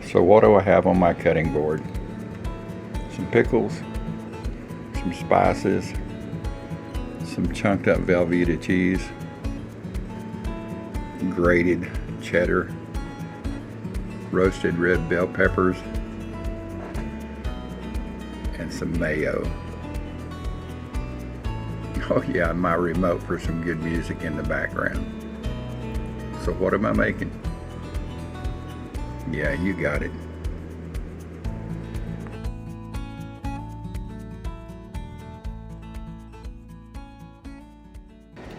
So what do I have on my cutting board? Some pickles, some spices, some chunked up Velveeta cheese, grated cheddar, roasted red bell peppers, and some mayo. Oh yeah, and my remote for some good music in the background. So what am I making? Yeah, you got it.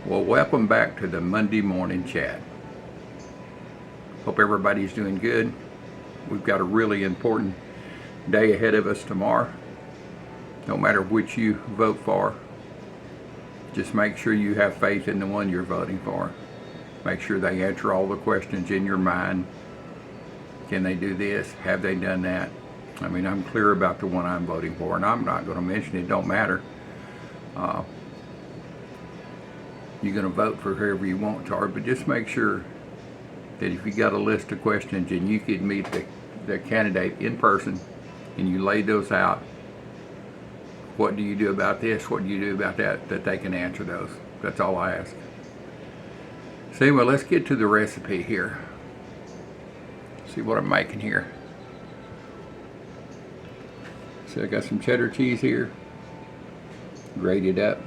Well, welcome back to the Monday morning chat. Hope everybody's doing good. We've got a really important day ahead of us tomorrow. No matter which you vote for, just make sure you have faith in the one you're voting for. Make sure they answer all the questions in your mind. Can they do this? Have they done that? I mean, I'm clear about the one I'm voting for, and I'm not going to mention it. Don't matter. You're going to vote for whoever you want, Tar, but just make sure that if you got a list of questions and you could meet the candidate in person and you lay those out, what do you do about this? What do you do about that? That they can answer those. That's all I ask. So anyway, let's get to the recipe here. See what I'm making here. So I got some cheddar cheese here, grated up.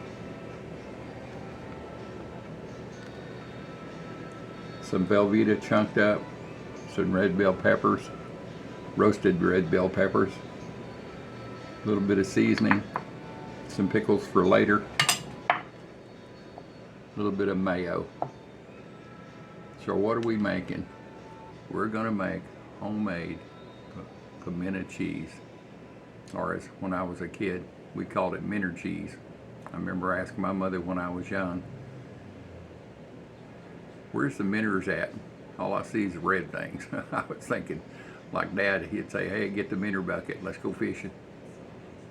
Some Velveeta chunked up, some red bell peppers, roasted red bell peppers, a little bit of seasoning, some pickles for later, a little bit of mayo. So what are we making? We're going to make homemade pimento cheese, or as when I was a kid we called it minter cheese. I remember asking my mother when I was young, where's the minters at? All I see is red things. I was thinking, like Dad, he'd say, hey, get the minter bucket, let's go fishing.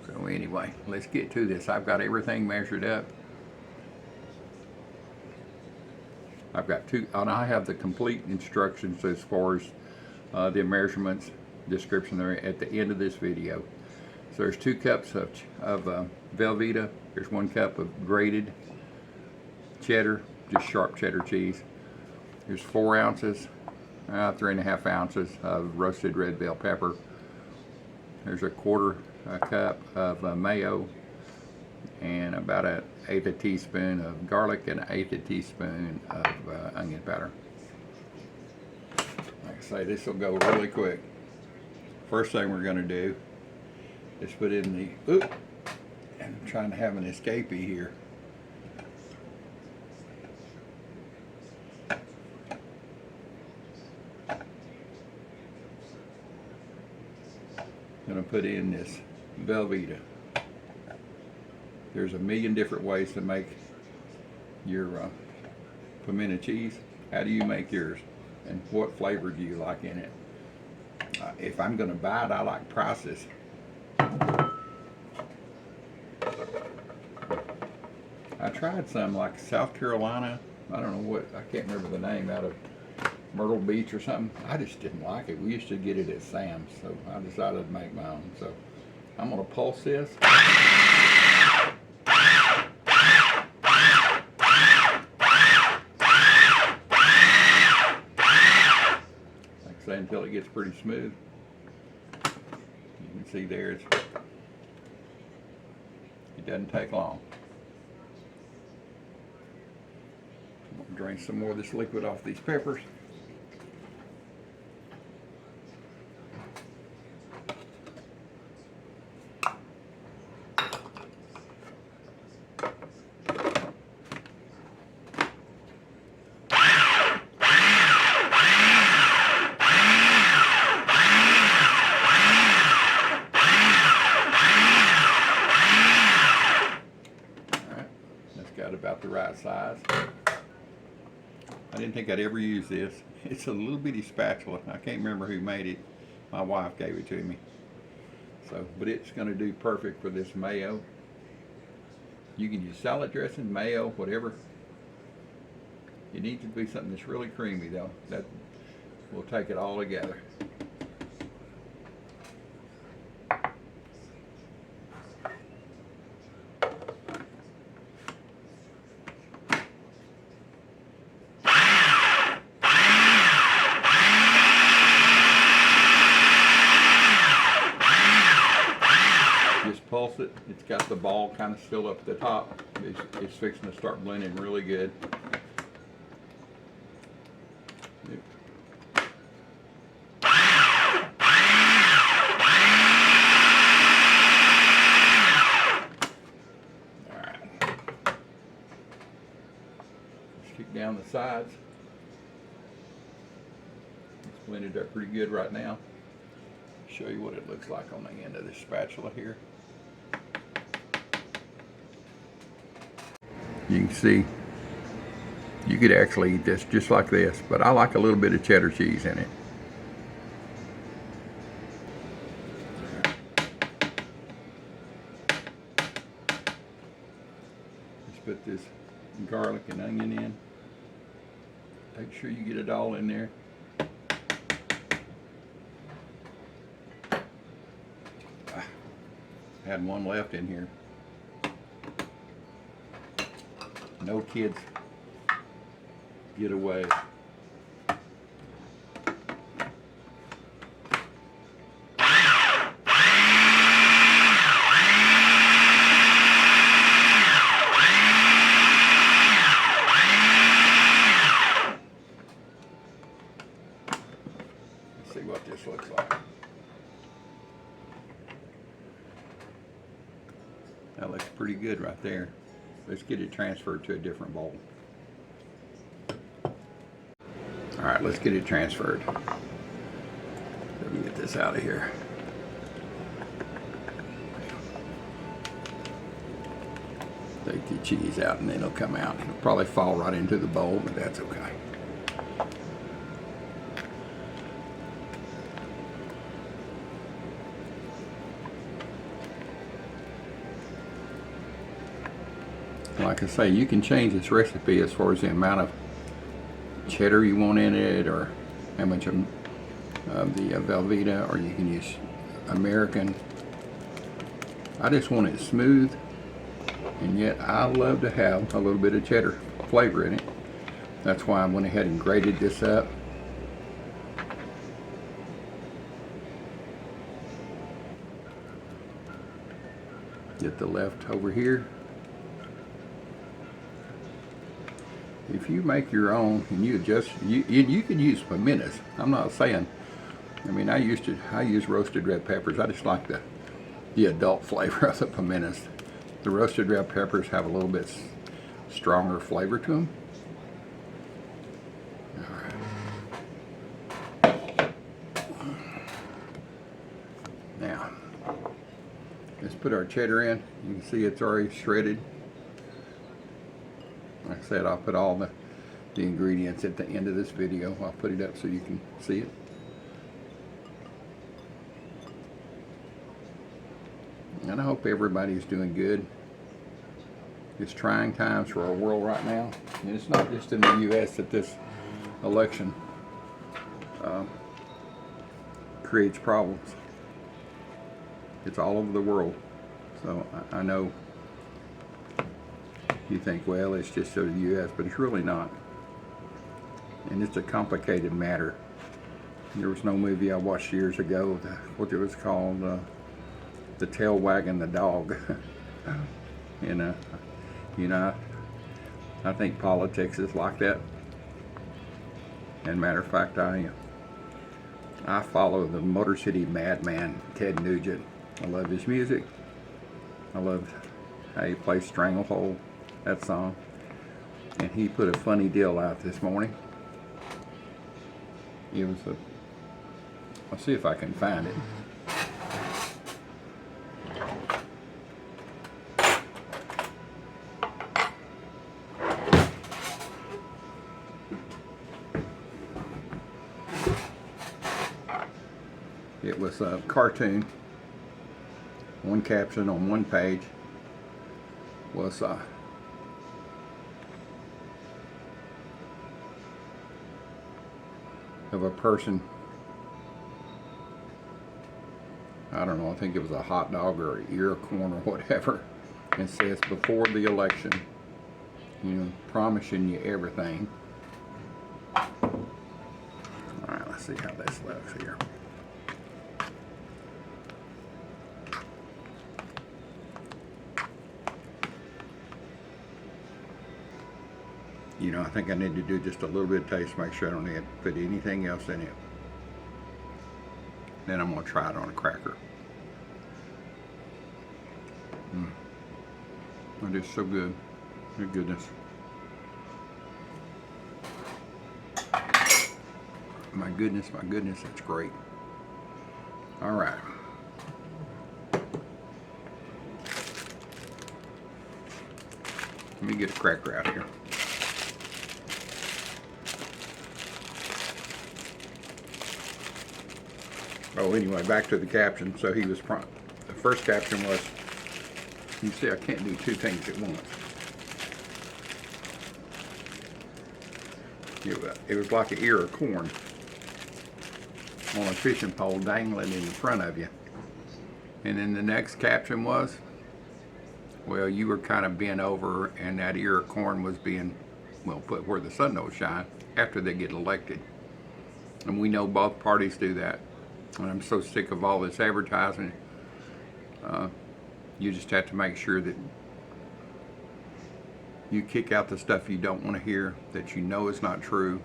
So anyway, let's get to this. I've got everything measured up. I've got two, and I have the complete instructions as far as the measurements description there at the end of this video. So there's 2 cups of Velveeta. There's 1 cup of grated cheddar, just sharp cheddar cheese. There's 4 ounces, 3.5 ounces of roasted red bell pepper. There's a 1/4 cup of mayo, and about an 1/8 teaspoon of garlic and an 1/8 teaspoon of onion powder. Like I say, this will go really quick. First thing we're going to do is put in the, I'm trying to have an escapee here. I'm going to put in this Velveeta. There's a million different ways to make your pimento cheese. How do you make yours? And what flavor do you like in it? If I'm going to buy it, I like prices. I tried some like South Carolina. I don't know what, I can't remember the name, out of Myrtle Beach or something. I just didn't like it. We used to get it at Sam's, so I decided to make my own. So I'm going to pulse this. Until it gets pretty smooth. You can see there it doesn't take long. I'm going to drain some more of this liquid off these peppers. About the right size. I didn't think I'd ever use this. It's a little bitty spatula. I can't remember who made it. My wife gave it to me. So, but it's going to do perfect for this mayo. You can use salad dressing, mayo, whatever. It needs to be something that's really creamy though. That will take it all together. pulse it. It's got the ball kind of still up at the top. It's fixing to start blending really good. Stick down the sides. It's blended up pretty good right now. Show you what it looks like on the end of this spatula here. You can see you could actually eat this just like this, but I like a little bit of cheddar cheese in it. Let's put this garlic and onion in. Make sure you get it all in there. Had one left in here. No kids get away. Let's see what this looks like. That looks pretty good right there. Let's get it transferred to a different bowl. All right, let's get it transferred. Let me get this out of here. Take the cheese out and then it'll come out. It'll probably fall right into the bowl, but that's okay. Like I say, you can change this recipe as far as the amount of cheddar you want in it, or how much of the Velveeta, or you can use American. I just want it smooth, and yet I love to have a little bit of cheddar flavor in it. That's why I went ahead and grated this up. Get the left over here. If you make your own and you adjust, you can use pimentos. I'm not saying. I mean, I use roasted red peppers. I just like the adult flavor of the pimentos. The roasted red peppers have a little bit stronger flavor to them. All right. Now, let's put our cheddar in. You can see it's already shredded. Like I said, I'll put all the ingredients at the end of this video. I'll put it up so you can see it. And I hope everybody's doing good. It's trying times for our world right now. And it's not just in the U.S. that this election creates problems. It's all over the world. So I know you think, well, it's just so the U.S., but it's really not. And it's a complicated matter. There was no movie I watched years ago, what it was called, The Tail Wagging the Dog. And, you know, I think politics is like that. And matter of fact, I follow the Motor City Madman, Ted Nugent. I love his music. I love how he plays Stranglehold, that song. And he put a funny deal out this morning. It was I'll see if I can find it. It was a cartoon. One caption on one page was of a person, I don't know, I think it was a hot dog or an ear of corn or whatever, and says, before the election, you know, promising you everything. Alright, let's see how this looks here. you know, I think I need to do just a little bit of taste, make sure I don't need to put anything else in it. Then I'm going to try it on a cracker. It is so good. Good goodness. My goodness, that's great. All right. Let me get a cracker out here. Oh, anyway, back to the caption. So he was the first caption was, you see, I can't do two things at once. It was like an ear of corn on a fishing pole dangling in front of you. And then the next caption was, well, you were kind of bent over and that ear of corn was being, well, put where the sun don't shine after they get elected. And we know both parties do that. And I'm so sick of all this advertising. You just have to make sure that you kick out the stuff you don't want to hear, that you know is not true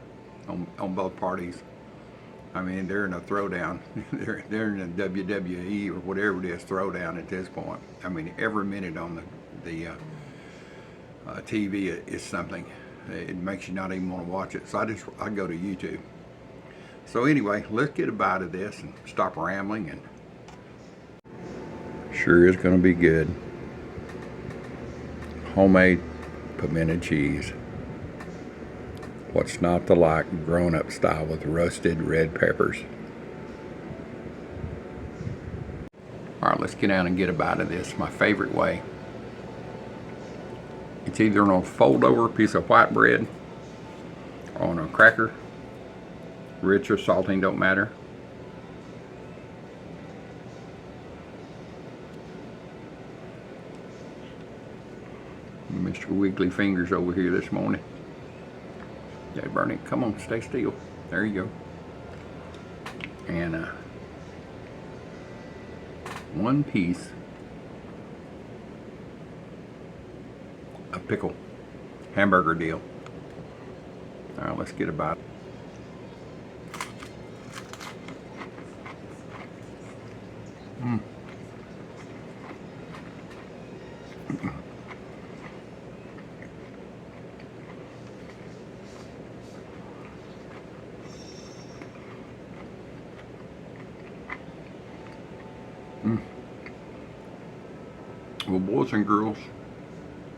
on both parties. I mean, they're in a throwdown. they're in a WWE or whatever it is, throwdown at this point. I mean, every minute on the TV is something. It makes you not even want to watch it. So I go to YouTube. So anyway, let's get a bite of this and stop rambling. And sure is going to be good. Homemade pimento cheese. What's not to like grown-up style with roasted red peppers. All right, let's get down and get a bite of this. My favorite way. It's either on a fold-over piece of white bread or on a cracker. Rich or salting, don't matter. Mr. Wiggly Fingers over here this morning. Yeah, Bernie, come on, stay still. There you go. And one piece of pickle hamburger deal. All right, let's get a bite. Well, boys and girls,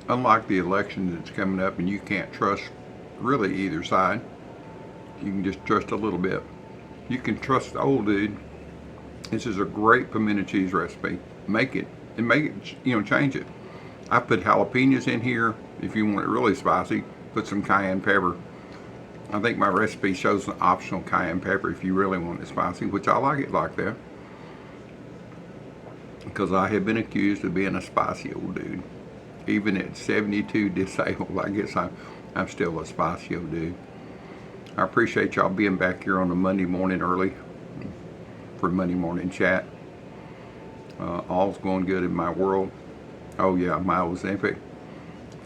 unlike the election that's coming up and you can't trust really either side, you can just trust a little bit. You can trust the old dude. This is a great pimento cheese recipe. Make it, and make it, you know, change it. I put jalapenos in here. If you want it really spicy, put some cayenne pepper. I think my recipe shows an optional cayenne pepper if you really want it spicy, which I like it like that. Because I have been accused of being a spicy old dude. Even at 72 disabled, I guess I'm still a spicy old dude. I appreciate y'all being back here on a Monday morning early for Monday morning chat. All's going good in my world. Oh yeah, my Ozempic.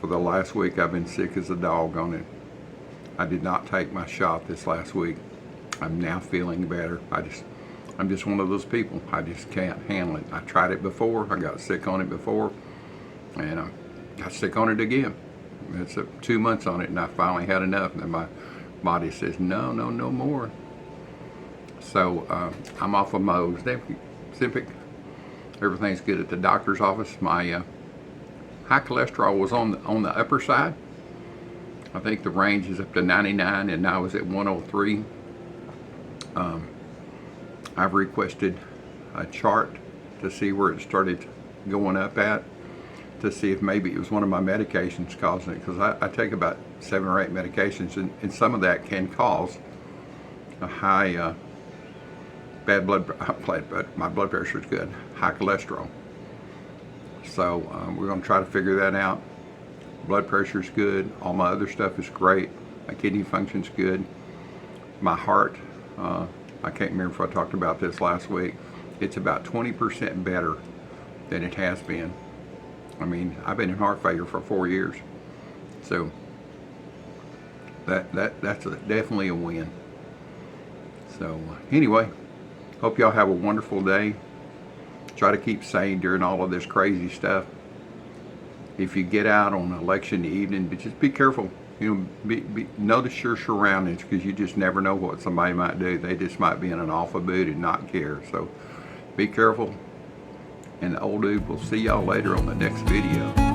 For the last week I've been sick as a dog on it. I did not take my shot this last week. I'm now feeling better. I'm just one of those people. I just can't handle it. I tried it before. I got sick on it before. And I got sick on it again. It's 2 months on it and I finally had enough. And my body says, no more. So I'm off of my Ozempic. Everything's good at the doctor's office. My high cholesterol was on the upper side. I think the range is up to 99 and now it's at 103. I've requested a chart to see where it started going up at, to see if maybe it was one of my medications causing it, because I take about 7 or 8 medications and some of that can cause a high bad blood, but my blood pressure is good, high cholesterol. So we're going to try to figure that out. Blood pressure is good. All my other stuff is great. My kidney function's good. My heart, I can't remember if I talked about this last week. It's about 20% better than it has been. I mean, I've been in heart failure for 4 years. So that's definitely a win. So anyway, hope y'all have a wonderful day. Try to keep sane during all of this crazy stuff. If you get out on election evening, but just be careful. You know, notice your surroundings, because you just never know what somebody might do. They just might be in an awful mood and not care. So be careful. And the old dude will see y'all later on the next video.